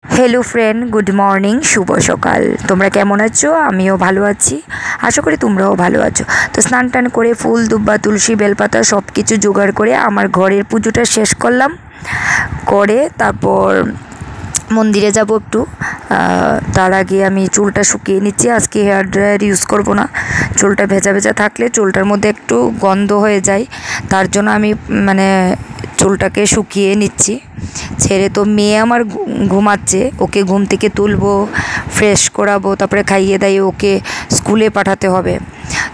Hello friend, good morning, শুভ সকাল। তোমরা কেমন আছো? আমিও ভালো আছি, আশা করি তোমরাও ভালো আছো। তো স্নান টান করে ফুল দুব্বা তুলসী বেলপাতা সব কিছু জোগাড় করে আমার ঘরের পুজোটা শেষ করলাম। করে তারপর মন্দিরে যাব একটু। তার আগে আমি চুলটা শুকিয়ে নিচ্ছি। আজকে হেয়ার ড্রায়ার ইউজ করব না, চুলটা ভেজা ভেজা থাকলে চুলটার মধ্যে একটু গন্ধ হয়ে যায়, তার জন্য আমি চুলটাকে শুকিয়ে নিচ্ছি। ছেড়ে তো মেয়ে আমার ঘুমাচ্ছে, ওকে ঘুম থেকে তুলবো, ফ্রেশ করাবো, তারপরে খাইয়ে দাইয়ে ওকে স্কুলে পাঠাতে হবে।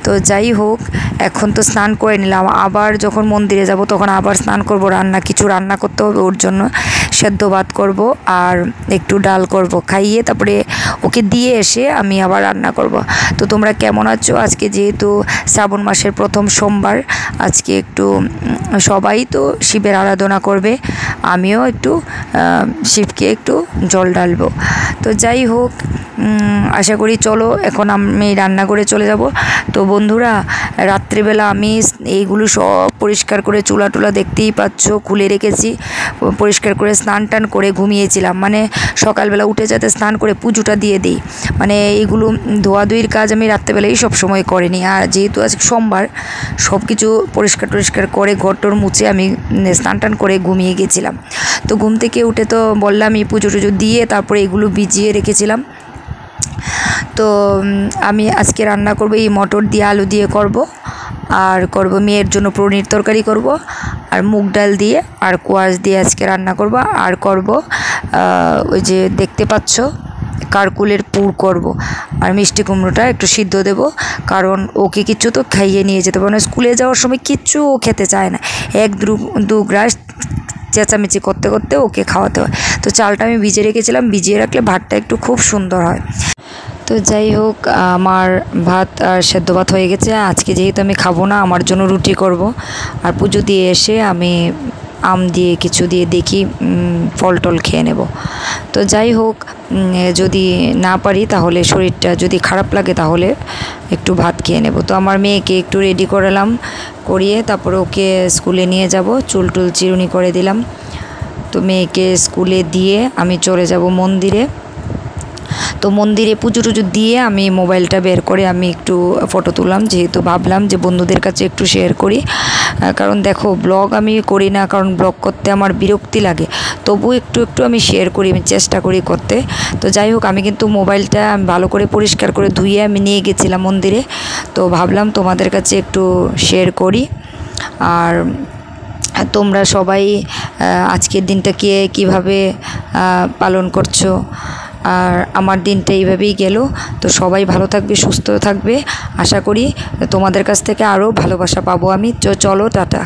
তো যাই হোক, এখন তো স্নান করে নিলাম, আবার যখন মন্দিরে যাব তখন আবার স্নান করব, কিছু রান্না করতে হবে ওর জন্য। সেদ্ধ ভাত করব আর একটু ডাল করব, খাইয়ে তারপরে ওকে দিয়ে এসে আমি আবার রান্না করব। তো তোমরা কেমন আছো? আজকে যেহেতু শ্রাবণ মাসের প্রথম সোমবার, আজকে একটু সবাই তো শিবের আরাধনা করবে, আমিও একটু শিবকে একটু জল ঢালবো। তো যাই হোক, আশা করি চলো এখন আমি রান্না করে চলে যাব। তো বন্ধুরা, রাত্রিবেলা আমি এইগুলো সব পরিষ্কার করে চুলা টুলা দেখতেই পাচ্ছ খুলে রেখেছি, পরিষ্কার করে স্নান টান করে ঘুমিয়েছিলাম, সকালবেলা উঠে যাতে স্নান করে পুজোটা দিয়ে দিই। এইগুলো ধোয়াধুয়ির কাজ আমি রাত্রেবেলাই সব সময় করিনি, আর যেহেতু আজকে সোমবার সব কিছু পরিষ্কার টরিষ্কার করে ঘরটর মুছে আমি স্নান টান করে ঘুমিয়ে গেছিলাম। তো ঘুম থেকে উঠে তো বললাম এই পুজো টুজো দিয়ে তারপরে এগুলো ভিজিয়ে রেখেছিলাম। তো আমি আজকে রান্না করব এই মটর দিয়ে আলু দিয়ে করব, আর করব মেয়ের জন্য পনির তরকারি করব, আর মুগ ডাল দিয়ে আর কোয়াশ দিয়ে আজকে রান্না করব, আর করব ওই যে দেখতে পাচ্ছ কারকুলের পুর করব, আর মিষ্টি কুমড়োটা একটু সিদ্ধ দেব, কারণ ওকে কিচ্ছু তো খাইয়ে নিয়ে যেতে পারবো না, স্কুলে যাওয়ার সময় কিচ্ছু ও খেতে চায় না, এক দু গ্রাস চেঁচামেচি করতে করতে ওকে খাওয়াতে হয়। তো চালটা আমি ভিজিয়ে রেখেছিলাম, ভিজিয়ে রাখলে ভাতটা একটু খুব সুন্দর হয়। তো যাই হোক, আমার ভাত আর সেদ্ধ ভাত হয়ে গেছে। আজকে যেহেতু আমি খাবো না, আমার জন্য রুটি করব, আর পুজো দিয়ে এসে আমি আম দিয়ে কিছু দিয়ে দেখি ফল টল খেয়ে নেব। তো যাই হোক, যদি না পারি তাহলে শরীরটা যদি খারাপ লাগে তাহলে একটু ভাত খেয়ে নেব। তো আমার মেয়েকে একটু রেডি করালাম, করিয়ে তারপরে ওকে স্কুলে নিয়ে যাব, চুল টুল চিরুনি করে দিলাম। তো মেয়েকে স্কুলে দিয়ে আমি চলে যাব মন্দিরে। তো মন্দিরে পুজো টুজো দিয়ে আমি মোবাইলটা বের করে আমি একটু ফটো তুললাম, যেহেতু ভাবলাম যে বন্ধুদের কাছে একটু শেয়ার করি। কারণ দেখো, ব্লগ আমি করি না, কারণ ব্লগ করতে আমার বিরক্তি লাগে, তবু একটু একটু আমি শেয়ার করি, আমি চেষ্টা করি করতে। তো যাই হোক, আমি কিন্তু মোবাইলটা ভালো করে পরিষ্কার করে ধুয়ে আমি নিয়ে গেছিলাম মন্দিরে, তো ভাবলাম তোমাদের কাছে একটু শেয়ার করি। আর তোমরা সবাই আজকের দিনটাকে কীভাবে পালন করছো? আর আমার দিনটা এইভাবেই গেল। তো সবাই ভালো থাকবে, সুস্থ থাকবে, আশা করি তোমাদের কাছ থেকে আরও ভালোবাসা পাবো আমি। চলো, টাটা।